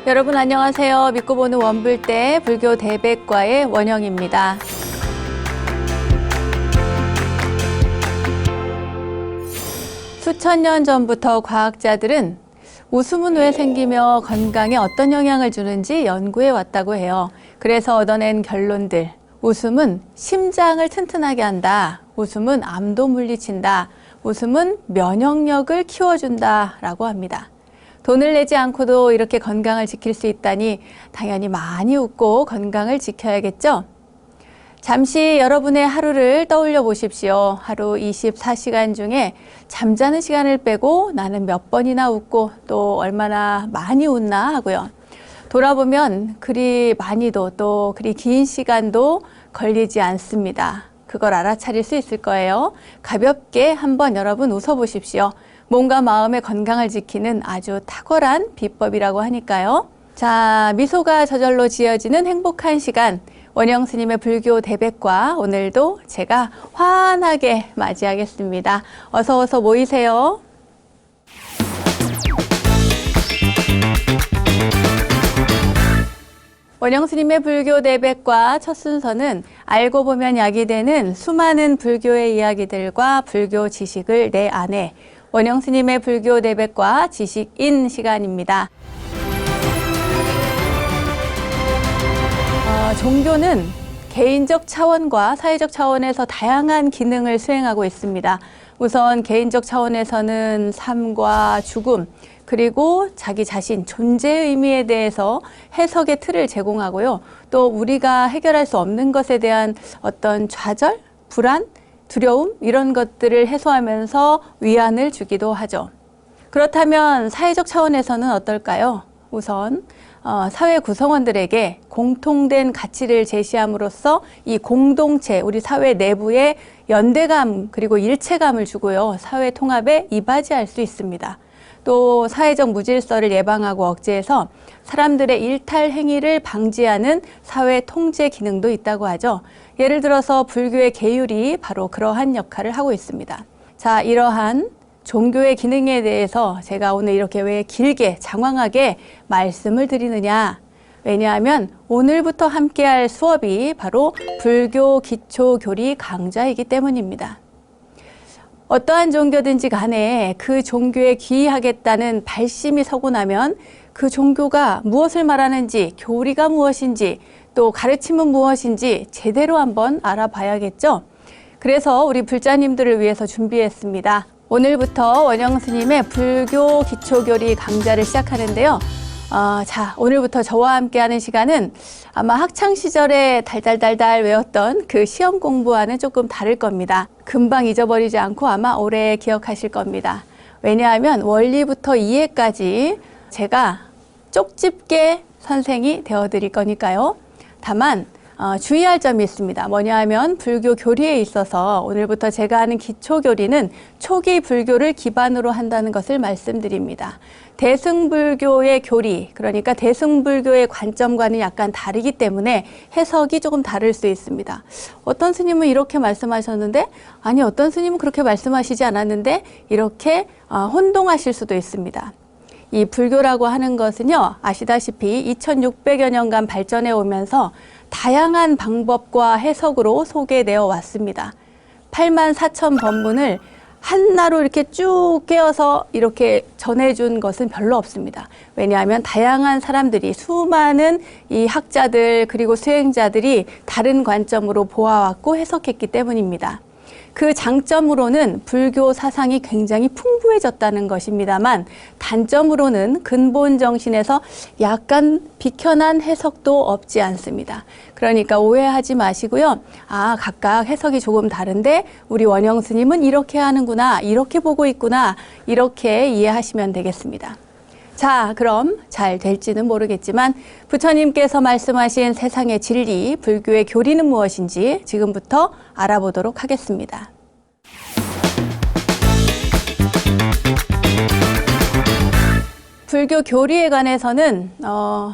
여러분 안녕하세요. 믿고 보는 원불대 불교 대백과의 원영입니다. 수천 년 전부터 과학자들은 웃음은 왜 생기며 건강에 어떤 영향을 주는지 연구해 왔다고 해요. 그래서 얻어낸 결론들. 웃음은 심장을 튼튼하게 한다. 웃음은 암도 물리친다. 웃음은 면역력을 키워준다 라고 합니다. 돈을 내지 않고도 이렇게 건강을 지킬 수 있다니 당연히 많이 웃고 건강을 지켜야겠죠? 잠시 여러분의 하루를 떠올려 보십시오. 하루 24시간 중에 잠자는 시간을 빼고 나는 몇 번이나 웃고 또 얼마나 많이 웃나 하고요. 돌아보면 그리 많이도 또 그리 긴 시간도 걸리지 않습니다. 그걸 알아차릴 수 있을 거예요. 가볍게 한번 여러분 웃어보십시오. 몸과 마음의 건강을 지키는 아주 탁월한 비법이라고 하니까요. 자, 미소가 저절로 지어지는 행복한 시간. 원영 스님의 불교 대백과 오늘도 제가 환하게 맞이하겠습니다. 어서 모이세요. 원영 스님의 불교 대백과 첫 순서는 알고 보면 약이 되는 수많은 불교의 이야기들과 불교 지식을 내 안에 원영 스님의 불교 대백과 지식인 시간입니다. 종교는 개인적 차원과 사회적 차원에서 다양한 기능을 수행하고 있습니다. 우선 개인적 차원에서는 삶과 죽음, 그리고 자기 자신, 존재의 의미에 대해서 해석의 틀을 제공하고요. 또 우리가 해결할 수 없는 것에 대한 어떤 좌절, 불안, 두려움 이런 것들을 해소하면서 위안을 주기도 하죠. 그렇다면 사회적 차원에서는 어떨까요? 우선 사회 구성원들에게 공통된 가치를 제시함으로써 이 공동체, 우리 사회 내부의 연대감 그리고 일체감을 주고요. 사회 통합에 이바지할 수 있습니다. 또 사회적 무질서를 예방하고 억제해서 사람들의 일탈 행위를 방지하는 사회 통제 기능도 있다고 하죠. 예를 들어서 불교의 계율이 바로 그러한 역할을 하고 있습니다. 자, 이러한 종교의 기능에 대해서 제가 오늘 이렇게 왜 길게 장황하게 말씀을 드리느냐. 왜냐하면 오늘부터 함께할 수업이 바로 불교 기초교리 강좌이기 때문입니다. 어떠한 종교든지 간에 그 종교에 귀의하겠다는 발심이 서고 나면 그 종교가 무엇을 말하는지, 교리가 무엇인지, 또 가르침은 무엇인지 제대로 한번 알아봐야겠죠. 그래서 우리 불자님들을 위해서 준비했습니다. 오늘부터 원영 스님의 불교 기초교리 강좌를 시작하는데요. 자, 오늘부터 저와 함께하는 시간은 아마 학창시절에 달달달달 외웠던 그 시험 공부와는 조금 다를 겁니다. 금방 잊어버리지 않고 아마 오래 기억하실 겁니다. 왜냐하면 원리부터 이해까지 제가 쪽집게 선생이 되어드릴 거니까요. 다만 주의할 점이 있습니다. 뭐냐 하면 불교 교리에 있어서 오늘부터 제가 하는 기초교리는 초기 불교를 기반으로 한다는 것을 말씀드립니다. 대승불교의 교리, 그러니까 대승불교의 관점과는 약간 다르기 때문에 해석이 조금 다를 수 있습니다. 어떤 스님은 이렇게 말씀하셨는데, 아니 어떤 스님은 그렇게 말씀하시지 않았는데 이렇게 혼동하실 수도 있습니다. 이 불교라고 하는 것은요, 아시다시피 2600여 년간 발전해 오면서 다양한 방법과 해석으로 소개되어 왔습니다. 84,000 법문을 한나로 이렇게 쭉 깨어서 이렇게 전해준 것은 별로 없습니다. 왜냐하면 다양한 사람들이, 수많은 이 학자들 그리고 수행자들이 다른 관점으로 보아왔고 해석했기 때문입니다. 그 장점으로는 불교 사상이 굉장히 풍부해졌다는 것입니다만 단점으로는 근본 정신에서 약간 비켜난 해석도 없지 않습니다. 그러니까 오해하지 마시고요. 각각 해석이 조금 다른데 우리 원영 스님은 이렇게 하는구나, 이렇게 보고 있구나, 이렇게 이해하시면 되겠습니다. 자, 그럼 잘 될지는 모르겠지만 부처님께서 말씀하신 세상의 진리, 불교의 교리는 무엇인지 지금부터 알아보도록 하겠습니다. 불교 교리에 관해서는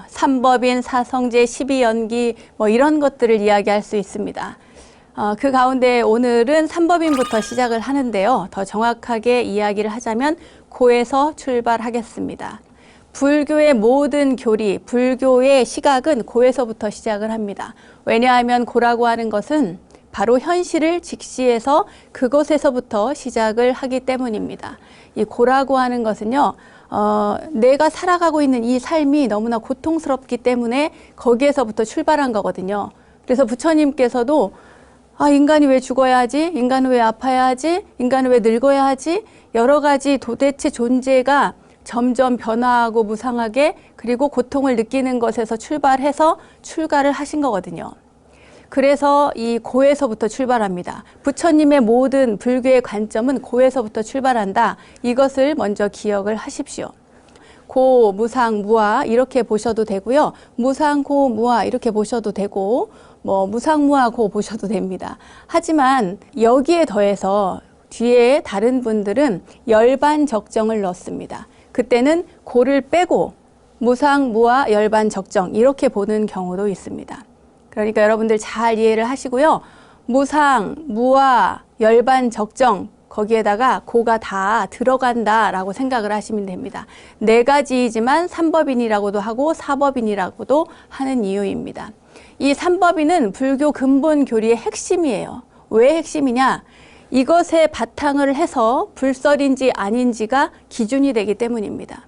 삼법인, 사성제, 12연기 이런 것들을 이야기할 수 있습니다. 그 가운데 오늘은 삼법인부터 시작을 하는데요. 더 정확하게 이야기를 하자면 고에서 출발하겠습니다. 불교의 모든 교리, 불교의 시각은 고에서부터 시작을 합니다. 왜냐하면 고라고 하는 것은 바로 현실을 직시해서 그곳에서부터 시작을 하기 때문입니다. 이 고라고 하는 것은요, 내가 살아가고 있는 이 삶이 너무나 고통스럽기 때문에 거기에서부터 출발한 거거든요. 그래서 부처님께서도 인간이 왜 죽어야 하지? 인간은 왜 아파야 하지? 인간은 왜 늙어야 하지? 여러 가지 도대체 존재가 점점 변화하고 무상하게 그리고 고통을 느끼는 것에서 출발해서 출가를 하신 거거든요. 그래서 이 고에서부터 출발합니다. 부처님의 모든 불교의 관점은 고에서부터 출발한다. 이것을 먼저 기억을 하십시오. 고, 무상, 무아 이렇게 보셔도 되고요. 무상, 고, 무아 이렇게 보셔도 되고 무상, 무아, 고 보셔도 됩니다. 하지만 여기에 더해서 뒤에 다른 분들은 열반 적정을 넣습니다. 그때는 고를 빼고 무상, 무아, 열반 적정 이렇게 보는 경우도 있습니다. 그러니까 여러분들 잘 이해를 하시고요. 무상, 무아, 열반 적정 거기에다가 고가 다 들어간다라고 생각을 하시면 됩니다. 네 가지이지만 삼법인이라고도 하고 사법인이라고도 하는 이유입니다. 이 삼법인은 불교 근본 교리의 핵심이에요. 왜 핵심이냐? 이것에 바탕을 해서 불설인지 아닌지가 기준이 되기 때문입니다.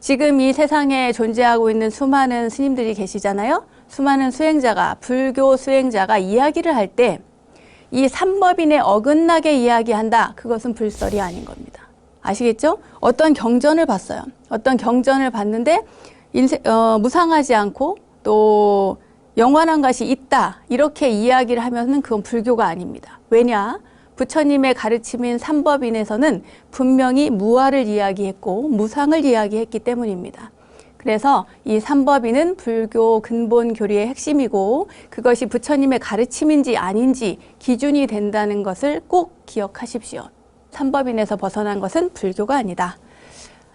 지금 이 세상에 존재하고 있는 수많은 스님들이 계시잖아요. 수많은 수행자가, 불교 수행자가 이야기를 할 때 이 삼법인에 어긋나게 이야기한다. 그것은 불설이 아닌 겁니다. 아시겠죠? 어떤 경전을 봤어요. 어떤 경전을 봤는데 무상하지 않고 또 영원한 것이 있다. 이렇게 이야기를 하면은 그건 불교가 아닙니다. 왜냐? 부처님의 가르침인 삼법인에서는 분명히 무아를 이야기했고 무상을 이야기했기 때문입니다. 그래서 이 삼법인은 불교 근본 교리의 핵심이고 그것이 부처님의 가르침인지 아닌지 기준이 된다는 것을 꼭 기억하십시오. 삼법인에서 벗어난 것은 불교가 아니다.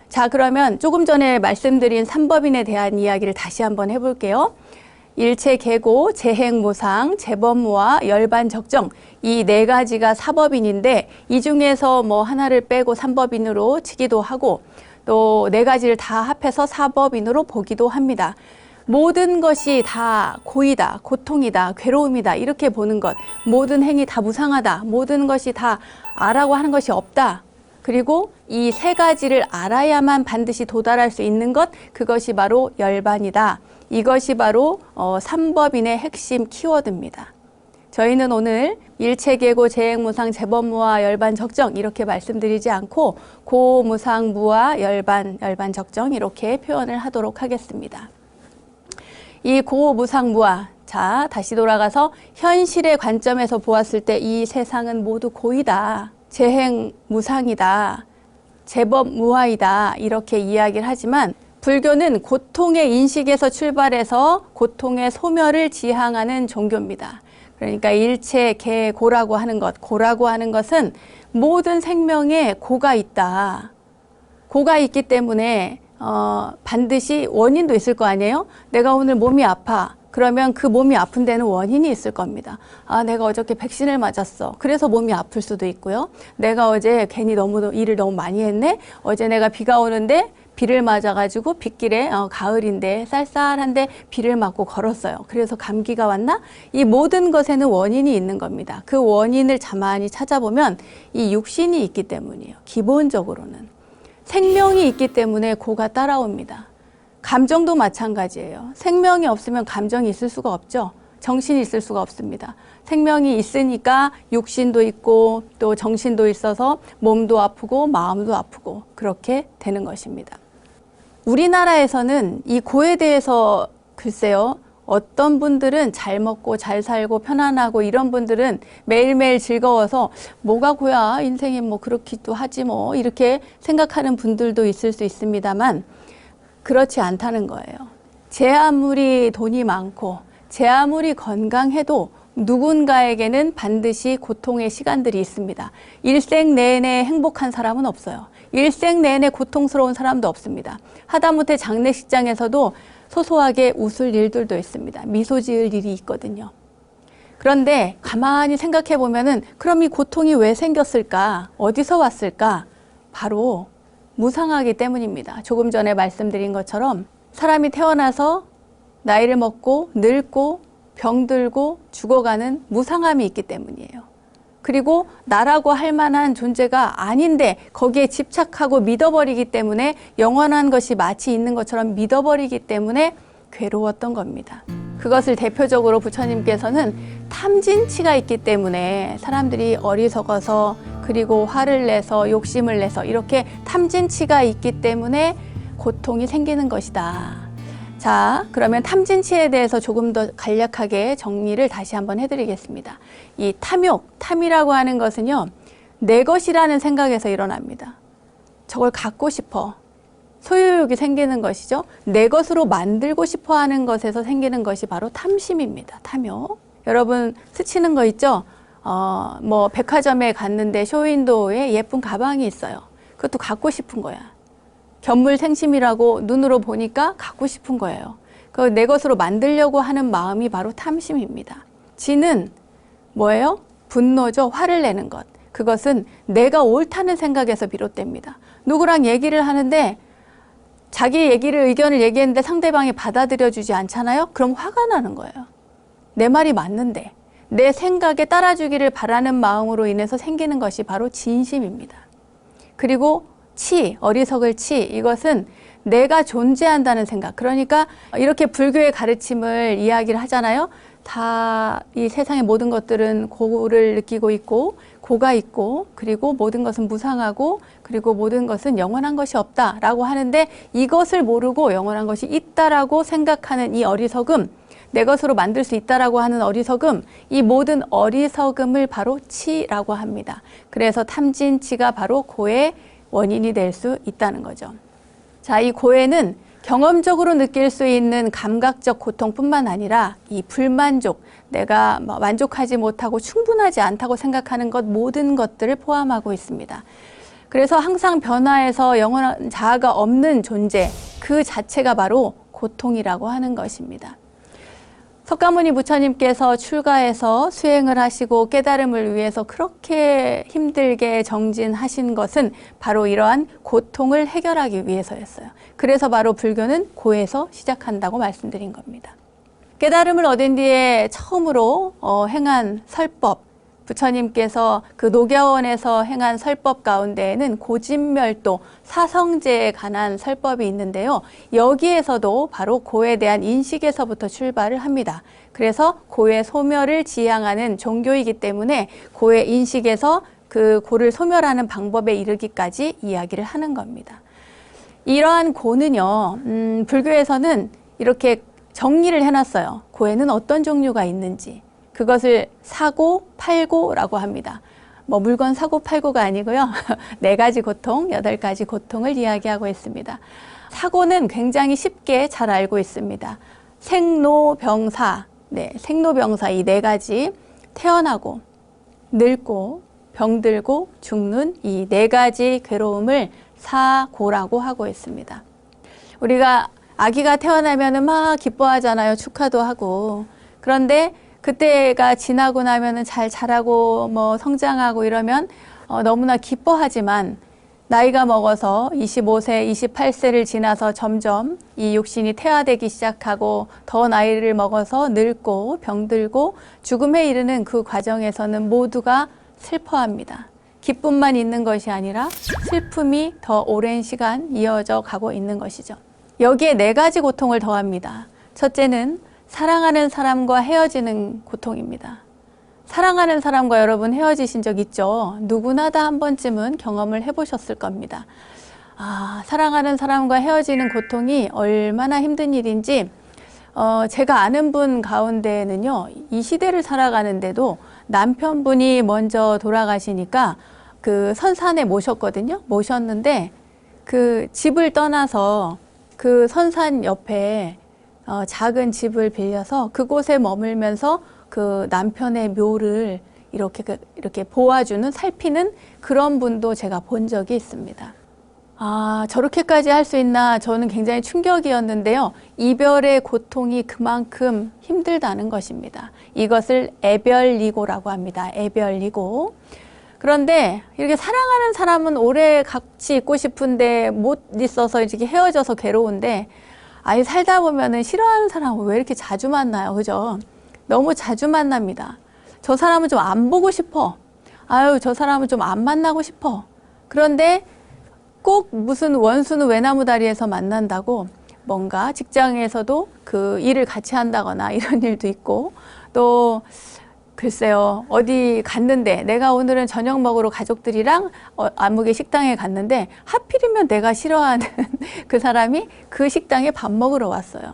자, 그러면 조금 전에 말씀드린 삼법인에 대한 이야기를 다시 한번 해볼게요. 일체 계고, 재행무상, 재범무아, 열반적정 이 네 가지가 사법인인데 이 중에서 하나를 빼고 삼법인으로 치기도 하고 또 네 가지를 다 합해서 사법인으로 보기도 합니다. 모든 것이 다 고이다, 고통이다, 괴로움이다 이렇게 보는 것, 모든 행위 다 무상하다, 모든 것이 다 아라고 하는 것이 없다. 그리고 이 세 가지를 알아야만 반드시 도달할 수 있는 것, 그것이 바로 열반이다. 이것이 바로 삼법인의 핵심 키워드입니다. 저희는 오늘 일체계고, 재행무상, 재범무아, 열반적정 이렇게 말씀드리지 않고 고, 무상, 무아, 열반적정 이렇게 표현을 하도록 하겠습니다. 이 고, 무상, 무아, 자 다시 돌아가서 현실의 관점에서 보았을 때 이 세상은 모두 고이다, 재행무상이다, 재범무아이다 이렇게 이야기를 하지만 불교는 고통의 인식에서 출발해서 고통의 소멸을 지향하는 종교입니다. 그러니까 일체 계고라고 하는 것, 고라고 하는 것은 모든 생명에 고가 있다. 고가 있기 때문에 반드시 원인도 있을 거 아니에요? 내가 오늘 몸이 아파. 그러면 그 몸이 아픈 데는 원인이 있을 겁니다. 내가 어저께 백신을 맞았어. 그래서 몸이 아플 수도 있고요. 내가 어제 괜히 일을 너무 많이 했네. 어제 내가 비가 오는데 비를 맞아가지고 빗길에 가을인데 쌀쌀한데 비를 맞고 걸었어요. 그래서 감기가 왔나? 이 모든 것에는 원인이 있는 겁니다. 그 원인을 가만히 찾아보면 이 육신이 있기 때문이에요. 기본적으로는. 생명이 있기 때문에 고가 따라옵니다. 감정도 마찬가지예요. 생명이 없으면 감정이 있을 수가 없죠. 정신이 있을 수가 없습니다. 생명이 있으니까 육신도 있고 또 정신도 있어서 몸도 아프고 마음도 아프고 그렇게 되는 것입니다. 우리나라에서는 이 고에 대해서 글쎄요. 어떤 분들은 잘 먹고 잘 살고 편안하고 이런 분들은 매일매일 즐거워서 뭐가 고야 인생이 그렇기도 하지 이렇게 생각하는 분들도 있을 수 있습니다만 그렇지 않다는 거예요. 제 아무리 돈이 많고 제 아무리 건강해도 누군가에게는 반드시 고통의 시간들이 있습니다. 일생 내내 행복한 사람은 없어요. 일생 내내 고통스러운 사람도 없습니다. 하다못해 장례식장에서도 소소하게 웃을 일들도 있습니다. 미소 지을 일이 있거든요. 그런데 가만히 생각해 보면은 그럼 이 고통이 왜 생겼을까? 어디서 왔을까? 바로 무상하기 때문입니다. 조금 전에 말씀드린 것처럼 사람이 태어나서 나이를 먹고 늙고 병들고 죽어가는 무상함이 있기 때문이에요. 그리고 나라고 할 만한 존재가 아닌데 거기에 집착하고 믿어버리기 때문에 영원한 것이 마치 있는 것처럼 믿어버리기 때문에 괴로웠던 겁니다. 그것을 대표적으로 부처님께서는 탐진치가 있기 때문에 사람들이 어리석어서 그리고 화를 내서 욕심을 내서 이렇게 탐진치가 있기 때문에 고통이 생기는 것이다. 자, 그러면 탐진치에 대해서 조금 더 간략하게 정리를 다시 한번 해드리겠습니다. 이 탐욕, 탐이라고 하는 것은요, 내 것이라는 생각에서 일어납니다. 저걸 갖고 싶어. 소유욕이 생기는 것이죠. 내 것으로 만들고 싶어 하는 것에서 생기는 것이 바로 탐심입니다. 탐욕. 여러분 스치는 거 있죠? 뭐 백화점에 갔는데 쇼윈도우에 예쁜 가방이 있어요. 그것도 갖고 싶은 거야. 견물생심이라고 눈으로 보니까 갖고 싶은 거예요. 그 내 것으로 만들려고 하는 마음이 바로 탐심입니다. 지는 뭐예요? 분노죠. 화를 내는 것. 그것은 내가 옳다는 생각에서 비롯됩니다. 누구랑 얘기를 하는데 자기 의견을 얘기했는데 상대방이 받아들여주지 않잖아요? 그럼 화가 나는 거예요. 내 말이 맞는데 내 생각에 따라주기를 바라는 마음으로 인해서 생기는 것이 바로 진심입니다. 그리고 치, 어리석을 치, 이것은 내가 존재한다는 생각. 그러니까 이렇게 불교의 가르침을 이야기를 하잖아요. 다 이 세상의 모든 것들은 고를 느끼고 있고 고가 있고 그리고 모든 것은 무상하고 그리고 모든 것은 영원한 것이 없다라고 하는데 이것을 모르고 영원한 것이 있다라고 생각하는 이 어리석음, 내 것으로 만들 수 있다라고 하는 어리석음, 이 모든 어리석음을 바로 치라고 합니다. 그래서 탐진치가 바로 고의 원인이 될 수 있다는 거죠. 자, 이 고해는 경험적으로 느낄 수 있는 감각적 고통뿐만 아니라 이 불만족, 내가 만족하지 못하고 충분하지 않다고 생각하는 것 모든 것들을 포함하고 있습니다. 그래서 항상 변화해서 영원한 자아가 없는 존재, 그 자체가 바로 고통이라고 하는 것입니다. 석가모니 부처님께서 출가해서 수행을 하시고 깨달음을 위해서 그렇게 힘들게 정진하신 것은 바로 이러한 고통을 해결하기 위해서였어요. 그래서 바로 불교는 고에서 시작한다고 말씀드린 겁니다. 깨달음을 얻은 뒤에 처음으로 행한 설법, 부처님께서 그 녹야원에서 행한 설법 가운데에는 고진멸도, 사성제에 관한 설법이 있는데요. 여기에서도 바로 고에 대한 인식에서부터 출발을 합니다. 그래서 고의 소멸을 지향하는 종교이기 때문에 고의 인식에서 그 고를 소멸하는 방법에 이르기까지 이야기를 하는 겁니다. 이러한 고는요, 불교에서는 이렇게 정리를 해놨어요. 고에는 어떤 종류가 있는지. 그것을 사고, 팔고라고 합니다. 뭐 물건 사고 팔고가 아니고요. 4가지 고통, 8가지 고통을 이야기하고 있습니다. 사고는 굉장히 쉽게 잘 알고 있습니다. 생로병사, 생로병사 이 4가지, 태어나고, 늙고, 병들고, 죽는 이 4가지 괴로움을 사고라고 하고 있습니다. 우리가 아기가 태어나면은 막 기뻐하잖아요. 축하도 하고. 그런데 그때가 지나고 나면은 잘 자라고 뭐 성장하고 이러면 너무나 기뻐하지만 나이가 먹어서 25세, 28세를 지나서 점점 이 육신이 퇴화되기 시작하고 더 나이를 먹어서 늙고 병들고 죽음에 이르는 그 과정에서는 모두가 슬퍼합니다. 기쁨만 있는 것이 아니라 슬픔이 더 오랜 시간 이어져 가고 있는 것이죠. 여기에 4가지 고통을 더합니다. 첫째는 사랑하는 사람과 헤어지는 고통입니다. 사랑하는 사람과 여러분 헤어지신 적 있죠? 누구나 다 한 번쯤은 경험을 해보셨을 겁니다. 사랑하는 사람과 헤어지는 고통이 얼마나 힘든 일인지 제가 아는 분 가운데는요, 이 시대를 살아가는데도 남편분이 먼저 돌아가시니까 그 선산에 모셨거든요. 모셨는데 그 집을 떠나서 그 선산 옆에 작은 집을 빌려서 그곳에 머물면서 그 남편의 묘를 이렇게 보아주는, 살피는 그런 분도 제가 본 적이 있습니다. 저렇게까지 할 수 있나 저는 굉장히 충격이었는데요. 이별의 고통이 그만큼 힘들다는 것입니다. 이것을 애별리고라고 합니다. 애별리고. 그런데 이렇게 사랑하는 사람은 오래 같이 있고 싶은데 못 있어서 이렇게 헤어져서 괴로운데, 아이 살다 보면은 싫어하는 사람은 왜 이렇게 자주 만나요? 그죠? 너무 자주 만납니다. 저 사람은 좀 안 보고 싶어. 아유, 저 사람은 좀 안 만나고 싶어. 그런데 꼭 무슨 원수는 외나무 다리에서 만난다고 뭔가 직장에서도 그 일을 같이 한다거나 이런 일도 있고, 또 글쎄요, 어디 갔는데 내가 오늘은 저녁 먹으러 가족들이랑 아무개 식당에 갔는데 하필이면 내가 싫어하는 그 사람이 그 식당에 밥 먹으러 왔어요.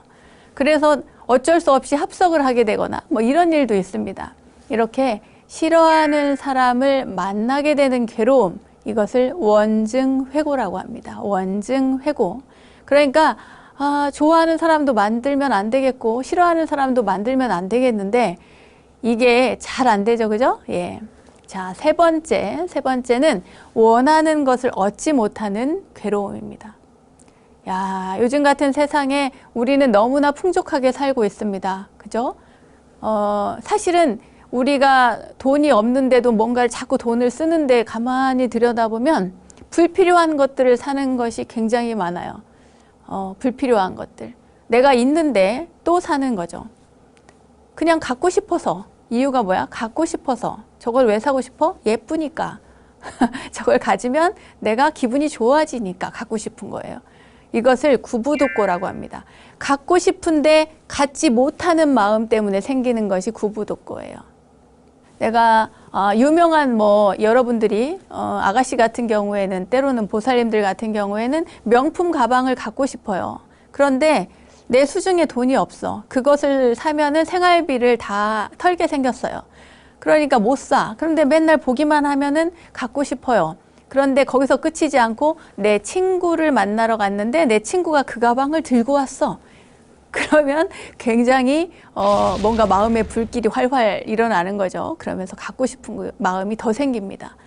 그래서 어쩔 수 없이 합석을 하게 되거나 뭐 이런 일도 있습니다. 이렇게 싫어하는 사람을 만나게 되는 괴로움, 이것을 원증회고라고 합니다. 원증회고. 그러니까 좋아하는 사람도 만들면 안 되겠고 싫어하는 사람도 만들면 안 되겠는데 이게 잘 안 되죠. 그죠? 예. 자, 세 번째는 원하는 것을 얻지 못하는 괴로움입니다. 야, 요즘 같은 세상에 우리는 너무나 풍족하게 살고 있습니다. 그죠? 사실은 우리가 돈이 없는데도 뭔가를 자꾸 돈을 쓰는데 가만히 들여다보면 불필요한 것들을 사는 것이 굉장히 많아요. 불필요한 것들. 내가 있는데 또 사는 거죠. 그냥 갖고 싶어서. 이유가 뭐야? 갖고 싶어서. 저걸 왜 사고 싶어? 예쁘니까. 저걸 가지면 내가 기분이 좋아지니까 갖고 싶은 거예요. 이것을 구부독고라고 합니다. 갖고 싶은데 갖지 못하는 마음 때문에 생기는 것이 구부독고예요. 내가 유명한 여러분들이 아가씨 같은 경우에는, 때로는 보살님들 같은 경우에는 명품 가방을 갖고 싶어요. 그런데 내 수중에 돈이 없어. 그것을 사면은 생활비를 다 털게 생겼어요. 그러니까 못 사. 그런데 맨날 보기만 하면은 갖고 싶어요. 그런데 거기서 끝이지 않고 내 친구를 만나러 갔는데 내 친구가 그 가방을 들고 왔어. 그러면 굉장히 뭔가 마음의 불길이 활활 일어나는 거죠. 그러면서 갖고 싶은 마음이 더 생깁니다.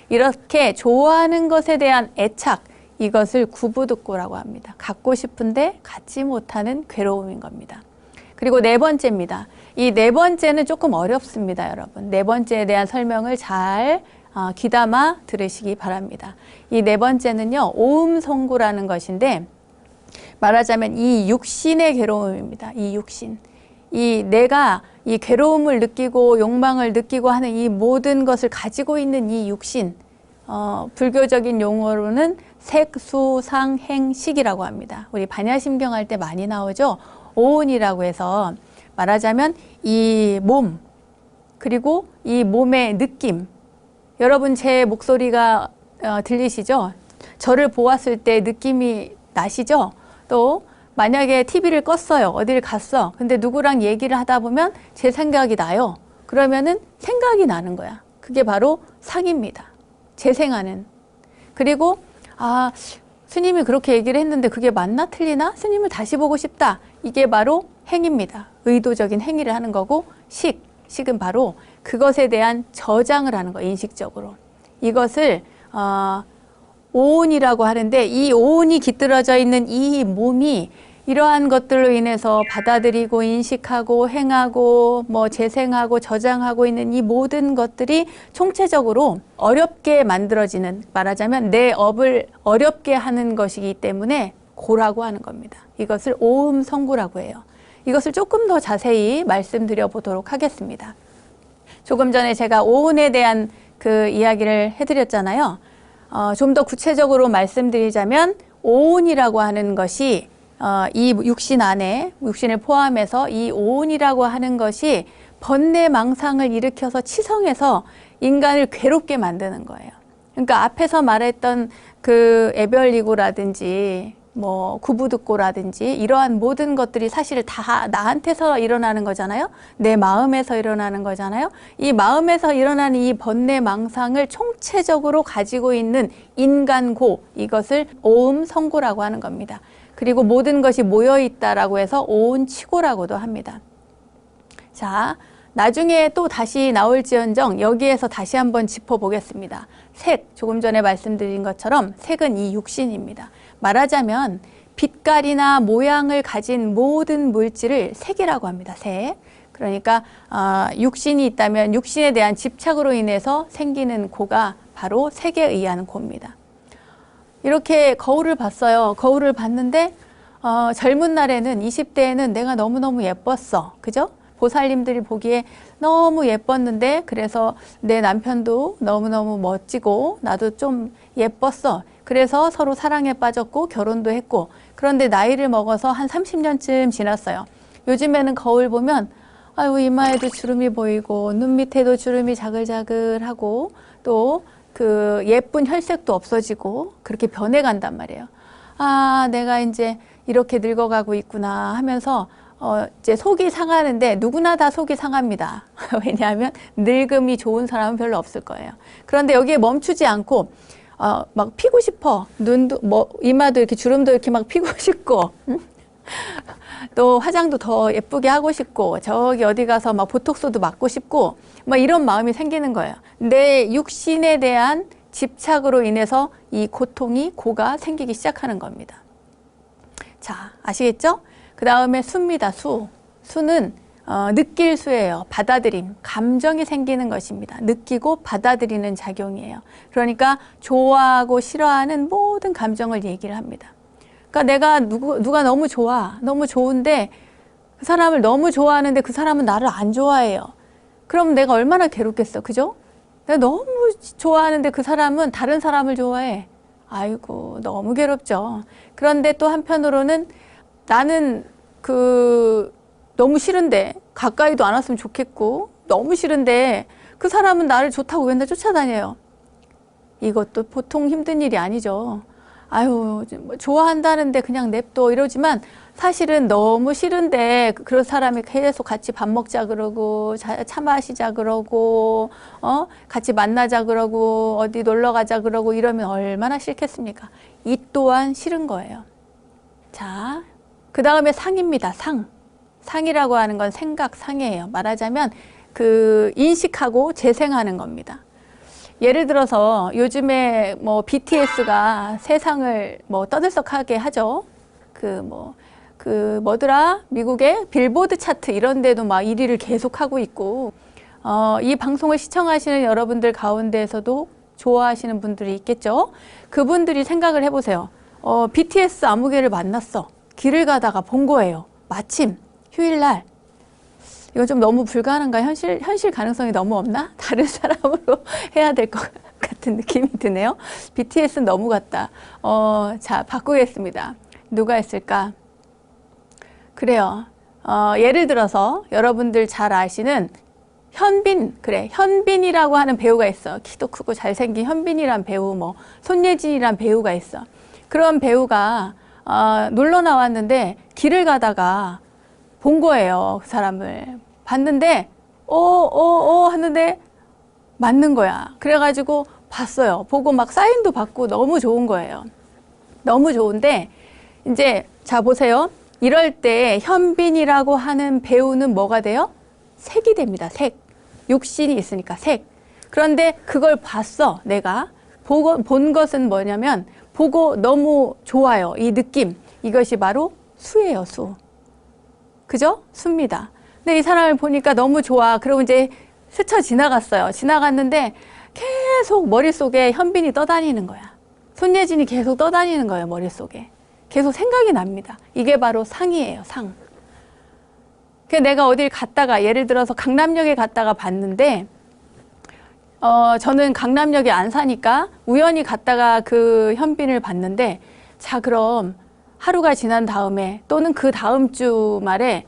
이렇게 좋아하는 것에 대한 애착, 이것을 구부독고라고 합니다. 갖고 싶은데 갖지 못하는 괴로움인 겁니다. 그리고 네 번째입니다. 이 네 번째는 조금 어렵습니다, 여러분. 네 번째에 대한 설명을 잘 귀담아 들으시기 바랍니다. 이 네 번째는요, 오음성구라는 것인데, 말하자면 이 육신의 괴로움입니다. 이 육신. 내가 이 괴로움을 느끼고 욕망을 느끼고 하는 이 모든 것을 가지고 있는 이 육신, 불교적인 용어로는 색수상행식이라고 합니다. 우리 반야심경 할 때 많이 나오죠. 오온이라고 해서 말하자면 이 몸, 그리고 이 몸의 느낌. 여러분 제 목소리가 들리시죠? 저를 보았을 때 느낌이 나시죠? 또 만약에 TV를 껐어요. 어디를 갔어. 근데 누구랑 얘기를 하다 보면 제 생각이 나요. 그러면은 생각이 나는 거야. 그게 바로 상입니다. 재생하는. 그리고 스님이 그렇게 얘기를 했는데 그게 맞나 틀리나? 스님을 다시 보고 싶다. 이게 바로 행입니다. 의도적인 행위를 하는 거고, 식은 바로 그것에 대한 저장을 하는 거, 인식적으로. 이것을 오온이라고 하는데, 이 오온이 깃들어져 있는 이 몸이 이러한 것들로 인해서 받아들이고 인식하고 행하고 재생하고 저장하고 있는 이 모든 것들이 총체적으로 어렵게 만들어지는, 말하자면 내 업을 어렵게 하는 것이기 때문에 고라고 하는 겁니다. 이것을 오음성구라고 해요. 이것을 조금 더 자세히 말씀드려 보도록 하겠습니다. 조금 전에 제가 오온에 대한 그 이야기를 해드렸잖아요. 좀 더 구체적으로 말씀드리자면 오온이라고 하는 것이 이 육신 안에, 육신을 포함해서 이 오온이라고 하는 것이 번뇌망상을 일으켜서 치성해서 인간을 괴롭게 만드는 거예요. 그러니까 앞에서 말했던 그 애별이고라든지 구부득고라든지 이러한 모든 것들이 사실 다 나한테서 일어나는 거잖아요. 내 마음에서 일어나는 거잖아요. 이 마음에서 일어나는 이 번뇌망상을 총체적으로 가지고 있는 인간고, 이것을 오음성고라고 하는 겁니다. 그리고 모든 것이 모여있다라고 해서 오온치고라고도 합니다. 자, 나중에 또 다시 나올지언정 여기에서 다시 한번 짚어보겠습니다. 색, 조금 전에 말씀드린 것처럼 색은 이 육신입니다. 말하자면 빛깔이나 모양을 가진 모든 물질을 색이라고 합니다. 색. 그러니까 육신이 있다면 육신에 대한 집착으로 인해서 생기는 고가 바로 색에 의한 고입니다. 이렇게 거울을 봤어요. 거울을 봤는데 젊은 날에는 20대에는 내가 너무너무 예뻤어. 그죠? 보살님들이 보기에 너무 예뻤는데 그래서 내 남편도 너무너무 멋지고 나도 좀 예뻤어. 그래서 서로 사랑에 빠졌고 결혼도 했고 그런데 나이를 먹어서 한 30년쯤 지났어요. 요즘에는 거울 보면 아유 이마에도 주름이 보이고 눈 밑에도 주름이 자글자글하고 또 그 예쁜 혈색도 없어지고 그렇게 변해간단 말이에요. 아 내가 이제 이렇게 늙어가고 있구나 하면서 이제 속이 상하는데 누구나 다 속이 상합니다. 왜냐하면 늙음이 좋은 사람은 별로 없을 거예요. 그런데 여기에 멈추지 않고 막 피고 싶어. 눈도 뭐 이마도 이렇게 주름도 이렇게 막 피고 싶고 또 화장도 더 예쁘게 하고 싶고 저기 어디 가서 막 보톡스도 맞고 싶고 막 이런 마음이 생기는 거예요. 내 육신에 대한 집착으로 인해서 이 고통이 고가 생기기 시작하는 겁니다. 자, 아시겠죠? 그 다음에 수입니다. 수는 느낄 수예요. 받아들임, 감정이 생기는 것입니다. 느끼고 받아들이는 작용이에요. 그러니까 좋아하고 싫어하는 모든 감정을 얘기를 합니다. 그러니까 내가 누가 너무 좋아, 너무 좋은데 그 사람을 너무 좋아하는데 그 사람은 나를 안 좋아해요. 그럼 내가 얼마나 괴롭겠어, 그죠? 내가 너무 좋아하는데 그 사람은 다른 사람을 좋아해. 아이고, 너무 괴롭죠. 그런데 또 한편으로는 나는 너무 싫은데 가까이도 안 왔으면 좋겠고 너무 싫은데 그 사람은 나를 좋다고 맨날 쫓아다녀요. 이것도 보통 힘든 일이 아니죠. 아유, 좋아한다는데 그냥 냅둬 이러지만 사실은 너무 싫은데 그런 사람이 계속 같이 밥 먹자 그러고 차 마시자 그러고 같이 만나자 그러고 어디 놀러 가자 그러고 이러면 얼마나 싫겠습니까? 이 또한 싫은 거예요. 자, 그 다음에 상입니다. 상이라고 하는 건 생각상이에요. 말하자면 그 인식하고 재생하는 겁니다. 예를 들어서 요즘에 뭐 BTS가 세상을 뭐 떠들썩하게 하죠. 뭐더라? 미국의 빌보드 차트 이런 데도 막 1위를 계속 하고 있고 이 방송을 시청하시는 여러분들 가운데에서도 좋아하시는 분들이 있겠죠. 그분들이 생각을 해보세요. BTS 아무개를 만났어. 길을 가다가 본 거예요. 마침 휴일날. 이건 좀 너무 불가능한가? 현실 가능성이 너무 없나? 다른 사람으로 해야 될 것 같은 느낌이 드네요. BTS는 너무 같다. 자, 바꾸겠습니다. 누가 했을까? 그래요. 예를 들어서 여러분들 잘 아시는 현빈이라고 하는 배우가 있어. 키도 크고 잘생긴 현빈이란 배우, 뭐 손예진이란 배우가 있어. 그런 배우가 놀러 나왔는데 길을 가다가 본 거예요. 그 사람을 봤는데 하는데 맞는 거야. 그래가지고 봤어요. 보고 막 사인도 받고 너무 좋은 거예요. 너무 좋은데 이제 자 보세요. 이럴 때 현빈이라고 하는 배우는 뭐가 돼요? 색이 됩니다. 색. 육신이 있으니까 색. 그런데 그걸 봤어. 내가 본 것은 뭐냐면 보고 너무 좋아요. 이 느낌. 이것이 바로 수예요. 수. 그죠? 수입니다. 근데 이 사람을 보니까 너무 좋아. 그리고 이제 스쳐 지나갔어요. 지나갔는데 계속 머릿속에 현빈이 떠다니는 거야. 손예진이 계속 떠다니는 거예요. 머릿속에. 계속 생각이 납니다. 이게 바로 상이에요. 상. 내가 어딜 갔다가 예를 들어서 강남역에 갔다가 봤는데 저는 강남역에 안 사니까 우연히 갔다가 그 현빈을 봤는데 자 그럼 하루가 지난 다음에 또는 그 다음 주 말에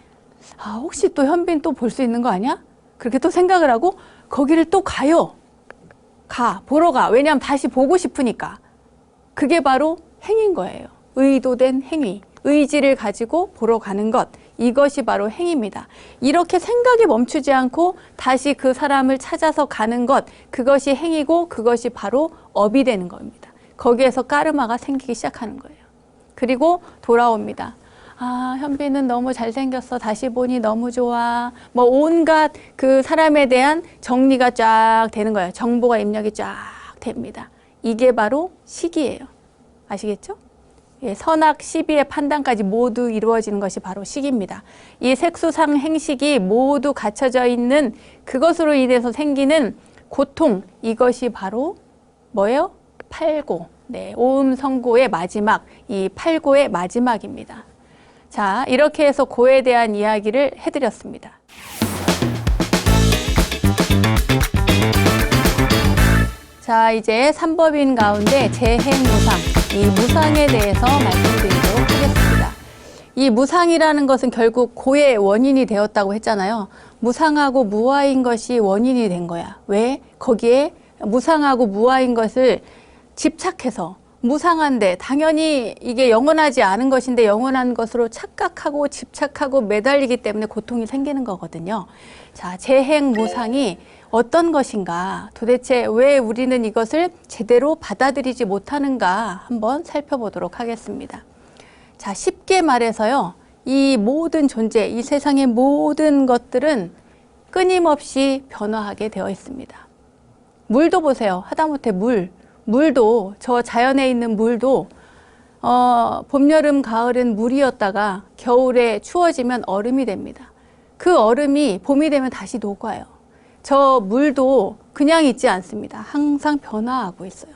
혹시 또 현빈 또 볼 수 있는 거 아니야? 그렇게 또 생각을 하고 거기를 또 가요. 보러 가. 왜냐하면 다시 보고 싶으니까. 그게 바로 행인 거예요. 의도된 행위. 의지를 가지고 보러 가는 것. 이것이 바로 행입니다. 이렇게 생각이 멈추지 않고 다시 그 사람을 찾아서 가는 것. 그것이 행이고 그것이 바로 업이 되는 겁니다. 거기에서 까르마가 생기기 시작하는 거예요. 그리고 돌아옵니다. 현빈은 너무 잘생겼어. 다시 보니 너무 좋아. 뭐 온갖 그 사람에 대한 정리가 쫙 되는 거예요. 정보가 입력이 쫙 됩니다. 이게 바로 식이에요. 아시겠죠? 예, 선악, 시비의 판단까지 모두 이루어지는 것이 바로 식입니다. 이 색수상 행식이 모두 갖춰져 있는 그것으로 인해서 생기는 고통, 이것이 바로 뭐예요? 팔고, 네, 오음성고의 마지막, 이 팔고의 마지막입니다. 자, 이렇게 해서 고에 대한 이야기를 해드렸습니다. 자, 이제 삼법인 가운데 재행무상, 이 무상에 대해서 말씀드리도록 하겠습니다. 이 무상이라는 것은 결국 고의 원인이 되었다고 했잖아요. 무상하고 무아인 것이 원인이 된 거야. 왜? 거기에 무상하고 무아인 것을 집착해서 무상한데 당연히 이게 영원하지 않은 것인데 영원한 것으로 착각하고 집착하고 매달리기 때문에 고통이 생기는 거거든요. 자, 재행무상이 어떤 것인가, 도대체 왜 우리는 이것을 제대로 받아들이지 못하는가 한번 살펴보도록 하겠습니다. 자, 쉽게 말해서요, 이 모든 존재, 이 세상의 모든 것들은 끊임없이 변화하게 되어 있습니다. 물도 보세요. 하다못해 물도, 저 자연에 있는 물도 봄, 여름, 가을은 물이었다가 겨울에 추워지면 얼음이 됩니다. 그 얼음이 봄이 되면 다시 녹아요. 저 물도 그냥 있지 않습니다. 항상 변화하고 있어요.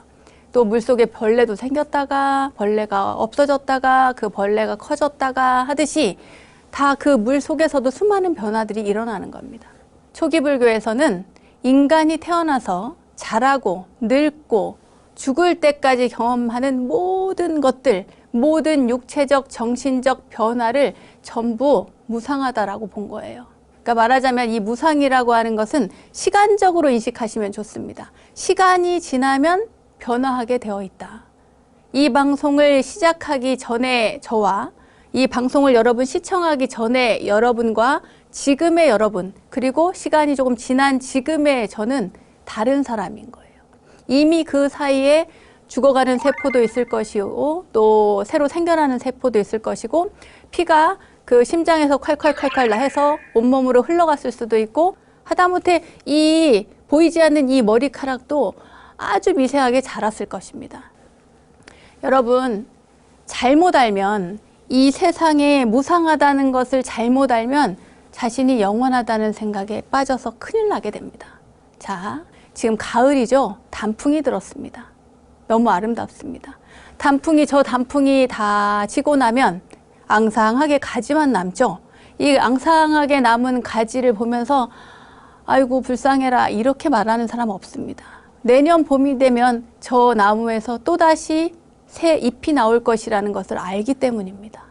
또 물속에 벌레도 생겼다가 벌레가 없어졌다가 그 벌레가 커졌다가 하듯이 다 그 물 속에서도 수많은 변화들이 일어나는 겁니다. 초기 불교에서는 인간이 태어나서 자라고 늙고 죽을 때까지 경험하는 모든 것들, 모든 육체적, 정신적 변화를 전부 무상하다라고 본 거예요. 그러니까 말하자면 이 무상이라고 하는 것은 시간적으로 인식하시면 좋습니다. 시간이 지나면 변화하게 되어 있다. 이 방송을 시작하기 전에 저와 이 방송을 여러분 시청하기 전에 여러분과 지금의 여러분, 그리고 시간이 조금 지난 지금의 저는 다른 사람인 거예요. 이미 그 사이에 죽어가는 세포도 있을 것이고 또 새로 생겨나는 세포도 있을 것이고 피가 그 심장에서 콸콸콸콸 해서 온몸으로 흘러갔을 수도 있고 하다못해 이 보이지 않는 이 머리카락도 아주 미세하게 자랐을 것입니다. 여러분, 잘못 알면 이 세상에 무상하다는 것을 잘못 알면 자신이 영원하다는 생각에 빠져서 큰일 나게 됩니다. 자, 지금 가을이죠? 단풍이 들었습니다. 너무 아름답습니다. 저 단풍이 다 지고 나면 앙상하게 가지만 남죠. 이 앙상하게 남은 가지를 보면서 아이고 불쌍해라 이렇게 말하는 사람 없습니다. 내년 봄이 되면 저 나무에서 또다시 새 잎이 나올 것이라는 것을 알기 때문입니다.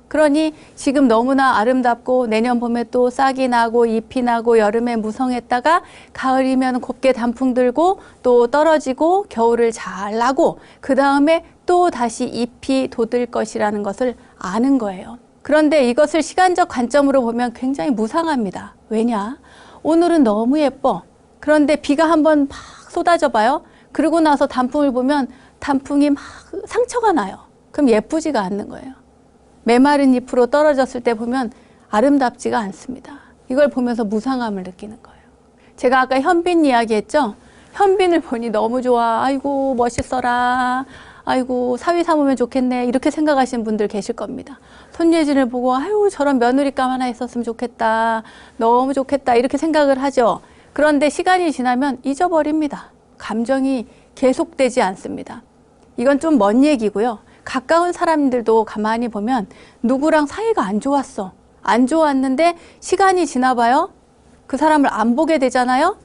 그러니 지금 너무나 아름답고 내년 봄에 또 싹이 나고 잎이 나고 여름에 무성했다가 가을이면 곱게 단풍 들고 또 떨어지고 겨울을 잘 나고 그 다음에 또 다시 잎이 돋을 것이라는 것을 아는 거예요. 그런데 이것을 시간적 관점으로 보면 굉장히 무상합니다. 왜냐? 오늘은 너무 예뻐. 그런데 비가 한번 막 쏟아져 봐요. 그러고 나서 단풍을 보면 단풍이 막 상처가 나요. 그럼 예쁘지가 않는 거예요. 메마른 잎으로 떨어졌을 때 보면 아름답지가 않습니다. 이걸 보면서 무상함을 느끼는 거예요. 제가 아까 현빈 이야기했죠? 현빈을 보니 너무 좋아. 아이고 멋있어라. 아이고 사위 삼으면 좋겠네. 이렇게 생각하시는 분들 계실 겁니다. 손예진을 보고 아유 저런 며느리감 하나 있었으면 좋겠다. 너무 좋겠다. 이렇게 생각을 하죠. 그런데 시간이 지나면 잊어버립니다. 감정이 계속되지 않습니다. 이건 좀 먼 얘기고요. 가까운 사람들도 가만히 보면 누구랑 사이가 안 좋았어. 안 좋았는데 시간이 지나봐요. 그 사람을 안 보게 되잖아요.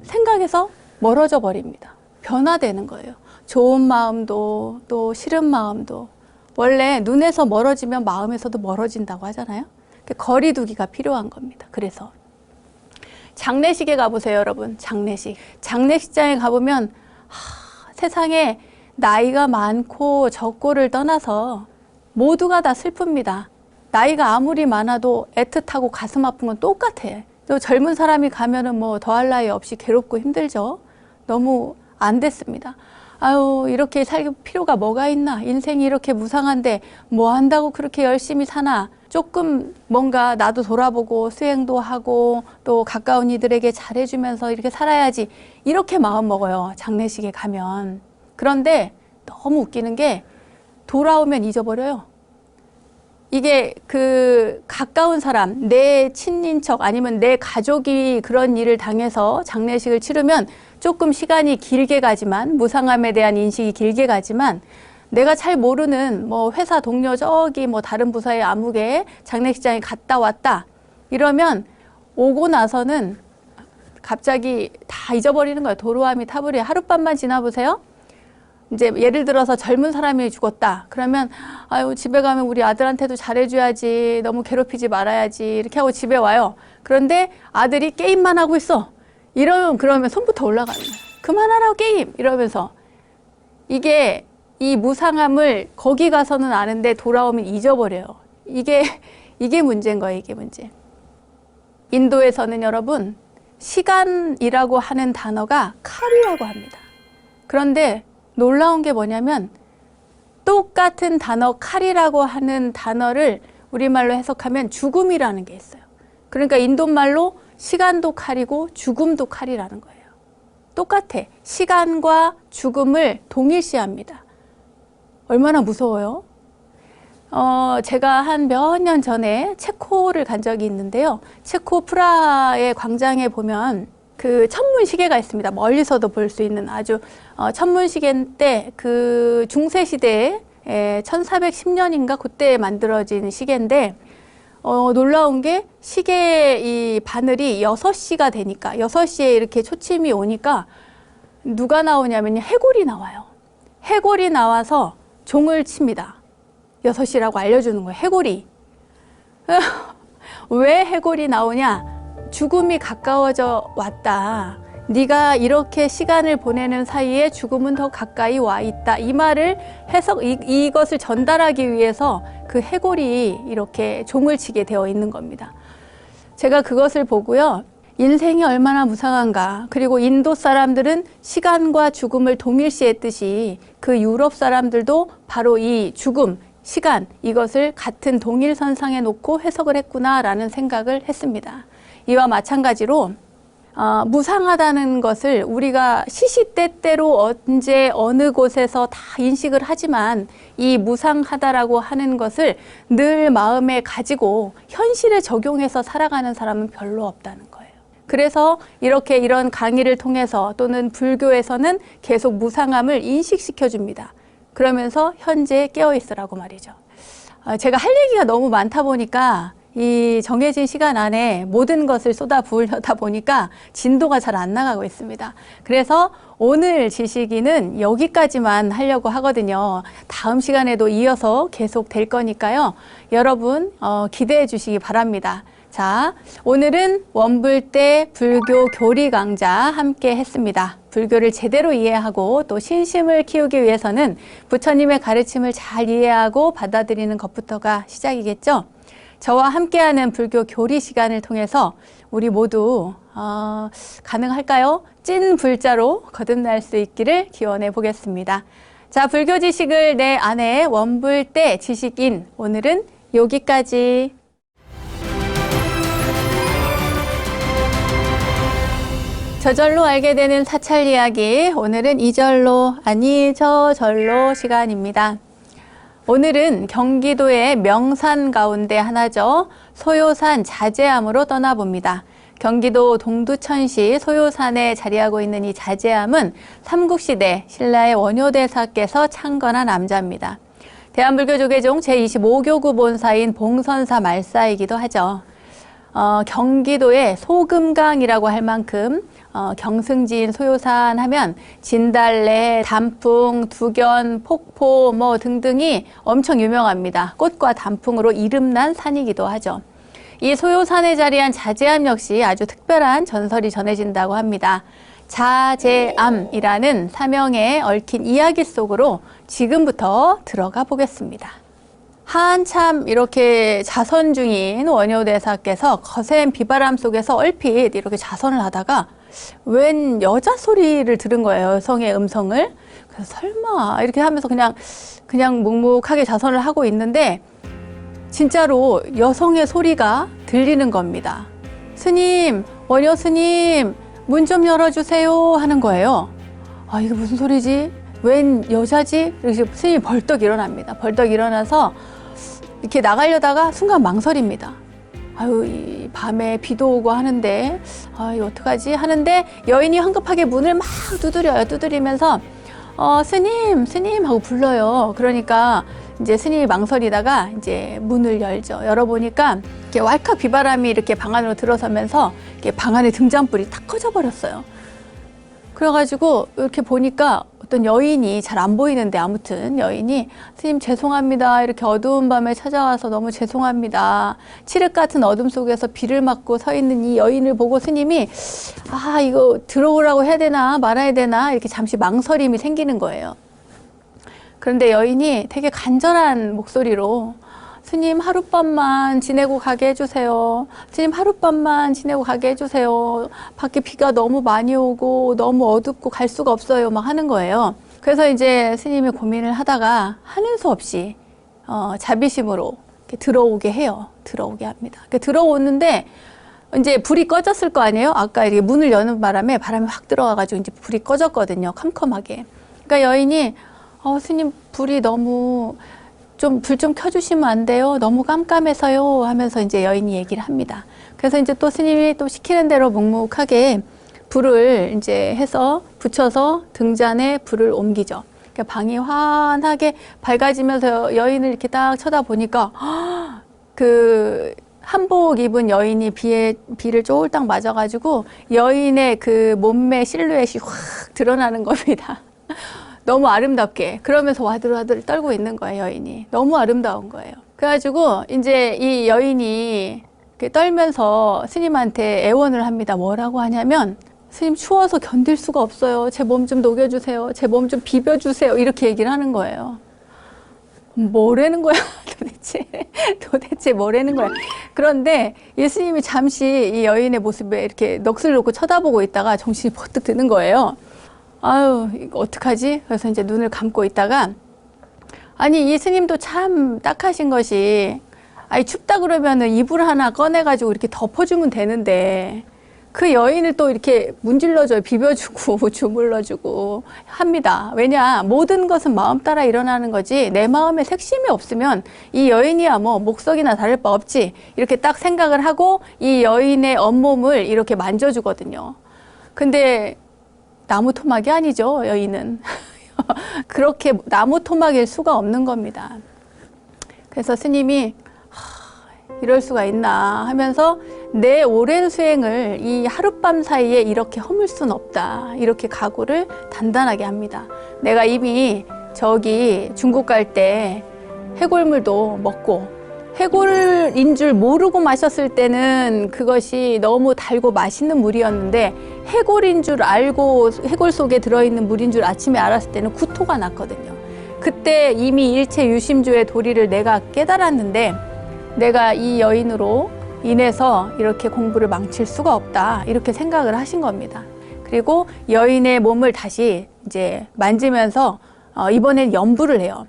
생각에서 멀어져 버립니다. 변화되는 거예요. 좋은 마음도 또 싫은 마음도 원래 눈에서 멀어지면 마음에서도 멀어진다고 하잖아요. 거리두기가 필요한 겁니다. 그래서 장례식에 가보세요, 여러분. 장례식장에 가보면 세상에 나이가 많고 적고를 떠나서 모두가 다 슬픕니다. 나이가 아무리 많아도 애틋하고 가슴 아픈 건 똑같아. 또 젊은 사람이 가면은 뭐 더할 나위 없이 괴롭고 힘들죠. 너무 안 됐습니다. 아유 이렇게 살 필요가 뭐가 있나. 인생이 이렇게 무상한데 뭐 한다고 그렇게 열심히 사나. 조금 뭔가 나도 돌아보고 수행도 하고 또 가까운 이들에게 잘해주면서 이렇게 살아야지. 이렇게 마음 먹어요. 장례식에 가면. 그런데 너무 웃기는 게 돌아오면 잊어버려요. 이게 그 가까운 사람, 내 친인척 아니면 내 가족이 그런 일을 당해서 장례식을 치르면 조금 시간이 길게 가지만, 무상함에 대한 인식이 길게 가지만, 내가 잘 모르는 뭐 회사 동료 저기 뭐 다른 부서의 아무개 장례식장에 갔다 왔다 이러면 오고 나서는 갑자기 다 잊어버리는 거예요. 도로함이 타버려요. 하룻밤만 지나보세요. 이제 예를 들어서 젊은 사람이 죽었다. 그러면 아유 집에 가면 우리 아들한테도 잘해줘야지. 너무 괴롭히지 말아야지. 이렇게 하고 집에 와요. 그런데 아들이 게임만 하고 있어. 이러면 그러면 손부터 올라가는 거예요. 그만하라고 게임 이러면서. 이게 이 무상함을 거기 가서는 아는데 돌아오면 잊어버려요. 이게 문제인 거예요. 이게 문제. 인도에서는 여러분 시간이라고 하는 단어가 칼이라고 합니다. 그런데 놀라운 게 뭐냐면 똑같은 단어 칼이라고 하는 단어를 우리말로 해석하면 죽음이라는 게 있어요. 그러니까 인도말로 시간도 칼이고 죽음도 칼이라는 거예요. 똑같아. 시간과 죽음을 동일시합니다. 얼마나 무서워요? 제가 한 몇 년 전에 체코를 간 적이 있는데요. 체코 프라하의 광장에 보면 그 천문시계가 있습니다. 멀리서도 볼 수 있는 아주 천문시계인데 그 중세시대에 1410년인가 그때 만들어진 시계인데 놀라운 게 시계 이 바늘이 6시가 되니까 6시에 이렇게 초침이 오니까 누가 나오냐면 해골이 나와요. 해골이 나와서 종을 칩니다. 6시라고 알려주는 거예요. 해골이. 왜 해골이 나오냐? 죽음이 가까워져 왔다. 네가 이렇게 시간을 보내는 사이에 죽음은 더 가까이 와 있다. 이 말을 이것을 전달하기 위해서 그 해골이 이렇게 종을 치게 되어 있는 겁니다. 제가 그것을 보고요. 인생이 얼마나 무상한가. 그리고 인도 사람들은 시간과 죽음을 동일시했듯이 그 유럽 사람들도 바로 이 죽음, 시간, 이것을 같은 동일선상에 놓고 해석을 했구나라는 생각을 했습니다. 이와 마찬가지로 무상하다는 것을 우리가 시시때때로 언제 어느 곳에서 다 인식을 하지만 이 무상하다라고 하는 것을 늘 마음에 가지고 현실에 적용해서 살아가는 사람은 별로 없다는 거예요. 그래서 이렇게 이런 강의를 통해서 또는 불교에서는 계속 무상함을 인식시켜 줍니다. 그러면서 현재 깨어 있으라고 말이죠. 제가 할 얘기가 너무 많다 보니까 이 정해진 시간 안에 모든 것을 쏟아부으려다 보니까 진도가 잘 안 나가고 있습니다. 그래서 오늘 지식인은 여기까지만 하려고 하거든요. 다음 시간에도 이어서 계속 될 거니까요. 여러분 기대해 주시기 바랍니다. 자, 오늘은 원불대 불교 교리 강좌 함께 했습니다. 불교를 제대로 이해하고 또 신심을 키우기 위해서는 부처님의 가르침을 잘 이해하고 받아들이는 것부터가 시작이겠죠. 저와 함께하는 불교 교리 시간을 통해서 우리 모두 가능할까요? 찐 불자로 거듭날 수 있기를 기원해 보겠습니다. 자, 불교 지식을 내 안에 원불대 지식인, 오늘은 여기까지. 저절로 알게 되는 사찰 이야기, 오늘은 이절로 아니 저절로 시간입니다. 오늘은 경기도의 명산 가운데 하나죠. 소요산 자제암으로 떠나봅니다. 경기도 동두천시 소요산에 자리하고 있는 이 자제암은 삼국시대 신라의 원효대사께서 창건한 암자입니다. 대한불교조계종 제25교구 본사인 봉선사 말사이기도 하죠. 경기도의 소금강이라고 할 만큼 경승지인 소요산 하면 진달래, 단풍, 두견, 폭포 뭐 등등이 엄청 유명합니다. 꽃과 단풍으로 이름난 산이기도 하죠. 이 소요산에 자리한 자제암 역시 아주 특별한 전설이 전해진다고 합니다. 자제암이라는 사명에 얽힌 이야기 속으로 지금부터 들어가 보겠습니다. 한참 이렇게 자선 중인 원효대사께서 거센 비바람 속에서 얼핏 이렇게 자선을 하다가 웬 여자 소리를 들은 거예요. 여성의 음성을. 그래서 설마 이렇게 하면서 그냥 묵묵하게 자선을 하고 있는데 진짜로 여성의 소리가 들리는 겁니다. 스님, 원효 스님, 문 좀 열어주세요 하는 거예요. 아, 이게 무슨 소리지? 웬 여자지? 이렇게 스님이 벌떡 일어납니다. 벌떡 일어나서 이렇게 나가려다가 순간 망설입니다. 아유, 이 밤에 비도 오고 하는데, 이거 어떡하지? 하는데 여인이 황급하게 문을 막 두드려요. 두드리면서, 스님 하고 불러요. 그러니까 이제 스님이 망설이다가 이제 문을 열죠. 열어보니까 이렇게 왈칵 비바람이 이렇게 방 안으로 들어서면서 이렇게 방 안에 등잔불이 탁 꺼져버렸어요. 그래가지고 이렇게 보니까 어떤 여인이 잘 안 보이는데 아무튼 여인이 스님 죄송합니다. 이렇게 어두운 밤에 찾아와서 너무 죄송합니다. 칠흑 같은 어둠 속에서 비를 맞고 서 있는 이 여인을 보고 스님이 이거 들어오라고 해야 되나 말아야 되나 이렇게 잠시 망설임이 생기는 거예요. 그런데 여인이 되게 간절한 목소리로 스님 하룻밤만 지내고 가게 해주세요. 스님 하룻밤만 지내고 가게 해주세요. 밖에 비가 너무 많이 오고 너무 어둡고 갈 수가 없어요. 막 하는 거예요. 그래서 이제 스님이 고민을 하다가 하는 수 없이 자비심으로 이렇게 들어오게 해요. 들어오게 합니다. 들어오는데 이제 불이 꺼졌을 거 아니에요. 아까 이렇게 문을 여는 바람에 바람이 확 들어와가지고 이제 불이 꺼졌거든요. 컴컴하게. 그러니까 여인이 스님 불이 너무 불 좀 켜주시면 안 돼요? 너무 깜깜해서요. 하면서 이제 여인이 얘기를 합니다. 그래서 이제 또 스님이 또 시키는 대로 묵묵하게 불을 이제 해서 붙여서 등잔에 불을 옮기죠. 그러니까 방이 환하게 밝아지면서 여인을 이렇게 딱 쳐다보니까 그 한복 입은 여인이 비를 쫄딱 맞아가지고 여인의 그 몸매 실루엣이 확 드러나는 겁니다. 너무 아름답게. 그러면서 와들와들 떨고 있는 거예요, 여인이. 너무 아름다운 거예요. 그래가지고 이제 이 여인이 떨면서 스님한테 애원을 합니다. 뭐라고 하냐면 스님 추워서 견딜 수가 없어요. 제 몸 좀 녹여주세요. 제 몸 좀 비벼주세요. 이렇게 얘기를 하는 거예요. 뭐라는 거야 도대체 뭐라는 거야. 그런데 예수님이 잠시 이 여인의 모습에 이렇게 넋을 놓고 쳐다보고 있다가 정신이 버뜩 드는 거예요. 아유, 이거 어떡하지? 그래서 이제 눈을 감고 있다가, 아니, 이 스님도 참 딱하신 것이, 춥다 그러면은 이불 하나 꺼내가지고 이렇게 덮어주면 되는데, 그 여인을 또 이렇게 문질러줘요. 비벼주고, 주물러주고 합니다. 왜냐, 모든 것은 마음 따라 일어나는 거지, 내 마음에 색심이 없으면 이 여인이야 뭐 목석이나 다를 바 없지. 이렇게 딱 생각을 하고 이 여인의 온몸을 이렇게 만져주거든요. 근데, 나무 토막이 아니죠, 여인은. 그렇게 나무 토막일 수가 없는 겁니다. 그래서 스님이 이럴 수가 있나 하면서 내 오랜 수행을 이 하룻밤 사이에 이렇게 허물 수는 없다. 이렇게 각오를 단단하게 합니다. 내가 이미 저기 중국 갈 때 해골물도 먹고 해골인 줄 모르고 마셨을 때는 그것이 너무 달고 맛있는 물이었는데 해골인 줄 알고 해골 속에 들어있는 물인 줄 아침에 알았을 때는 구토가 났거든요. 그때 이미 일체 유심조의 도리를 내가 깨달았는데 내가 이 여인으로 인해서 이렇게 공부를 망칠 수가 없다. 이렇게 생각을 하신 겁니다. 그리고 여인의 몸을 다시 이제 만지면서 이번엔 연부를 해요.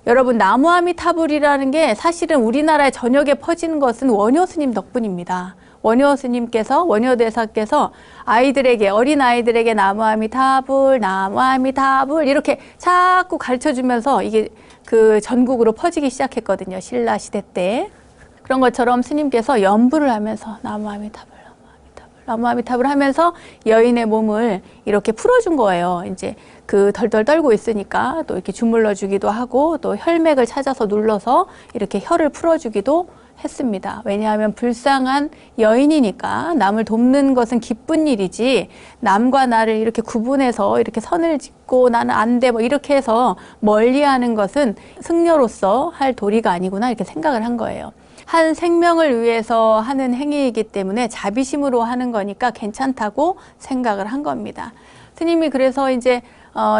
여러분, 나무아미타불이라는 게 사실은 우리나라에 전역에 퍼지는 것은 원효 스님 덕분입니다. 원효 스님께서, 원효 대사께서 아이들에게, 어린 아이들에게 나무아미타불, 나무아미타불 이렇게 자꾸 가르쳐 주면서 이게 그 전국으로 퍼지기 시작했거든요. 신라 시대 때. 그런 것처럼 스님께서 연부를 하면서 나무아미타불, 나무아미타불 하면서 여인의 몸을 이렇게 풀어준 거예요. 이제 그 덜덜 떨고 있으니까 또 이렇게 주물러 주기도 하고 또 혈맥을 찾아서 눌러서 이렇게 혈을 풀어주기도 했습니다. 왜냐하면 불쌍한 여인이니까 남을 돕는 것은 기쁜 일이지 남과 나를 이렇게 구분해서 이렇게 선을 짓고 나는 안 돼 뭐 이렇게 해서 멀리하는 것은 승려로서 할 도리가 아니구나 이렇게 생각을 한 거예요. 한 생명을 위해서 하는 행위이기 때문에 자비심으로 하는 거니까 괜찮다고 생각을 한 겁니다. 스님이 그래서 이제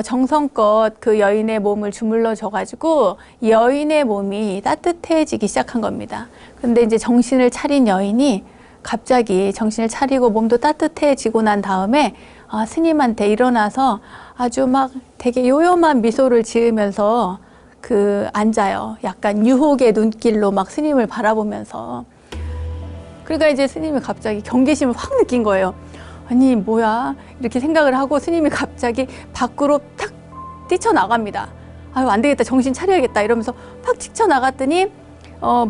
정성껏 그 여인의 몸을 주물러 줘가지고 여인의 몸이 따뜻해지기 시작한 겁니다. 근데 이제 정신을 차린 여인이 갑자기 정신을 차리고 몸도 따뜻해지고 난 다음에 스님한테 일어나서 아주 막 되게 요염한 미소를 지으면서 앉아요. 약간 유혹의 눈길로 막 스님을 바라보면서. 그러니까 이제 스님이 갑자기 경계심을 확 느낀 거예요. 아니 뭐야 이렇게 생각을 하고 스님이 갑자기 밖으로 탁 뛰쳐나갑니다. 아유, 안 되겠다. 정신 차려야겠다. 이러면서 팍 뛰쳐나갔더니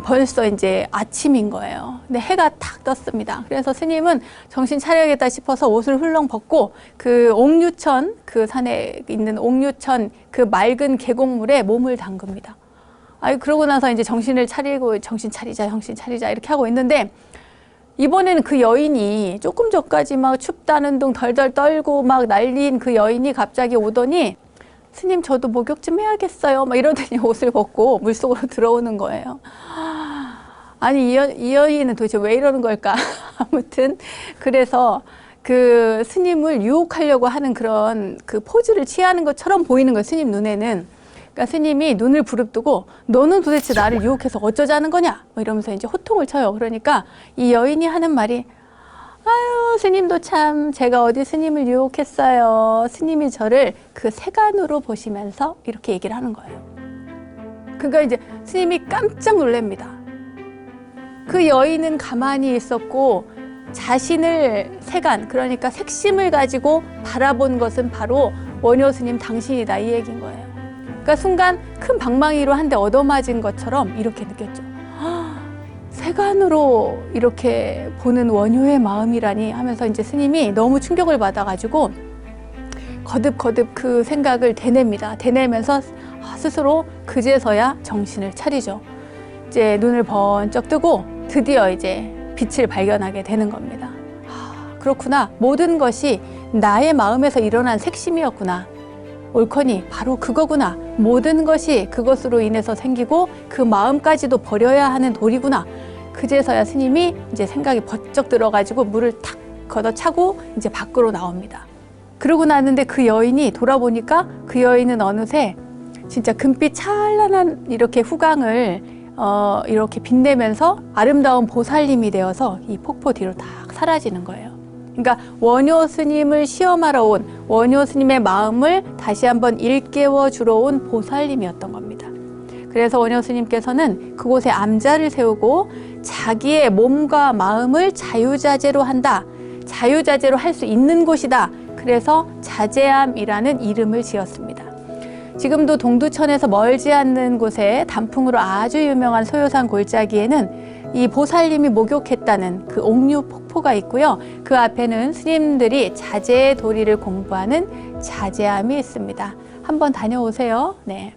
벌써 이제 아침인 거예요. 근데 해가 탁 떴습니다. 그래서 스님은 정신 차려야겠다 싶어서 옷을 훌렁 벗고 그 옥류천, 그 산에 있는 옥류천 그 맑은 계곡물에 몸을 담급니다. 아유, 그러고 나서 이제 정신을 차리고 정신 차리자 이렇게 하고 있는데 이번에는 그 여인이 조금 전까지 막 춥다는 둥 덜덜 떨고 막 난리인 그 여인이 갑자기 오더니 스님 저도 목욕 좀 해야겠어요 막 이러더니 옷을 벗고 물속으로 들어오는 거예요. 아니 이 여인은 도대체 왜 이러는 걸까? 아무튼 그래서 그 스님을 유혹하려고 하는 그런 그 포즈를 취하는 것처럼 보이는 거예요. 스님 눈에는. 그러니까 스님이 눈을 부릅뜨고 너는 도대체 나를 유혹해서 어쩌자는 거냐? 뭐 이러면서 이제 호통을 쳐요. 그러니까 이 여인이 하는 말이 아유, 스님도 참 제가 어디 스님을 유혹했어요. 스님이 저를 그 세간으로 보시면서 이렇게 얘기를 하는 거예요. 그러니까 이제 스님이 깜짝 놀랍니다. 그 여인은 가만히 있었고 자신을 세간, 그러니까 색심을 가지고 바라본 것은 바로 원효 스님 당신이다 이 얘기인 거예요. 그러니까 순간 큰 방망이로 한 대 얻어맞은 것처럼 이렇게 느꼈죠. 세간으로 이렇게 보는 원효의 마음이라니 하면서 이제 스님이 너무 충격을 받아가지고 거듭 그 생각을 되냅니다. 되내면서 스스로 그제서야 정신을 차리죠. 이제 눈을 번쩍 뜨고 드디어 이제 빛을 발견하게 되는 겁니다. 그렇구나. 모든 것이 나의 마음에서 일어난 색심이었구나. 옳거니 바로 그거구나. 모든 것이 그것으로 인해서 생기고 그 마음까지도 버려야 하는 도리구나. 그제서야 스님이 이제 생각이 번쩍 들어가지고 물을 탁 걷어차고 이제 밖으로 나옵니다. 그러고 나는데 그 여인이 돌아보니까 그 여인은 어느새 진짜 금빛 찬란한 이렇게 후광을 이렇게 빛내면서 아름다운 보살님이 되어서 이 폭포 뒤로 딱 사라지는 거예요. 그러니까 원효 스님을 시험하러 온 원효 스님의 마음을 다시 한번 일깨워 주러 온 보살님이었던 겁니다. 그래서 원효 스님께서는 그곳에 암자를 세우고 자기의 몸과 마음을 자유자재로 한다. 자유자재로 할 수 있는 곳이다. 그래서 자재암이라는 이름을 지었습니다. 지금도 동두천에서 멀지 않는 곳에 단풍으로 아주 유명한 소요산 골짜기에는 이 보살님이 목욕했다는 그 옥류 폭포가 있고요. 그 앞에는 스님들이 자재의 도리를 공부하는 자재암이 있습니다. 한번 다녀오세요. 네.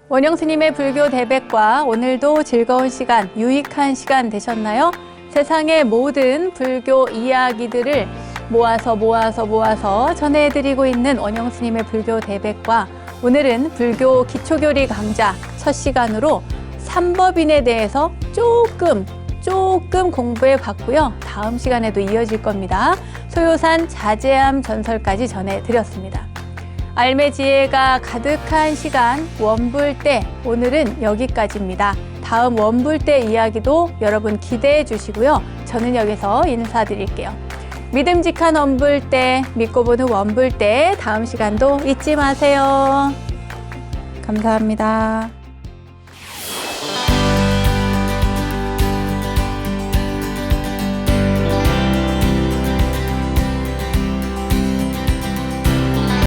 원영 스님의 불교 대백과 오늘도 즐거운 시간, 유익한 시간 되셨나요? 세상의 모든 불교 이야기들을 모아서 전해드리고 있는 원영 스님의 불교 대백과 오늘은 불교 기초교리 강좌 첫 시간으로 삼법인에 대해서 조금 공부해 봤고요. 다음 시간에도 이어질 겁니다. 소요산 자재암 전설까지 전해드렸습니다. 알매 지혜가 가득한 시간 원불대, 오늘은 여기까지입니다. 다음 원불대 이야기도 여러분 기대해 주시고요. 저는 여기서 인사드릴게요. 믿음직한 원불대, 믿고 보는 원불대, 다음 시간도 잊지 마세요. 감사합니다.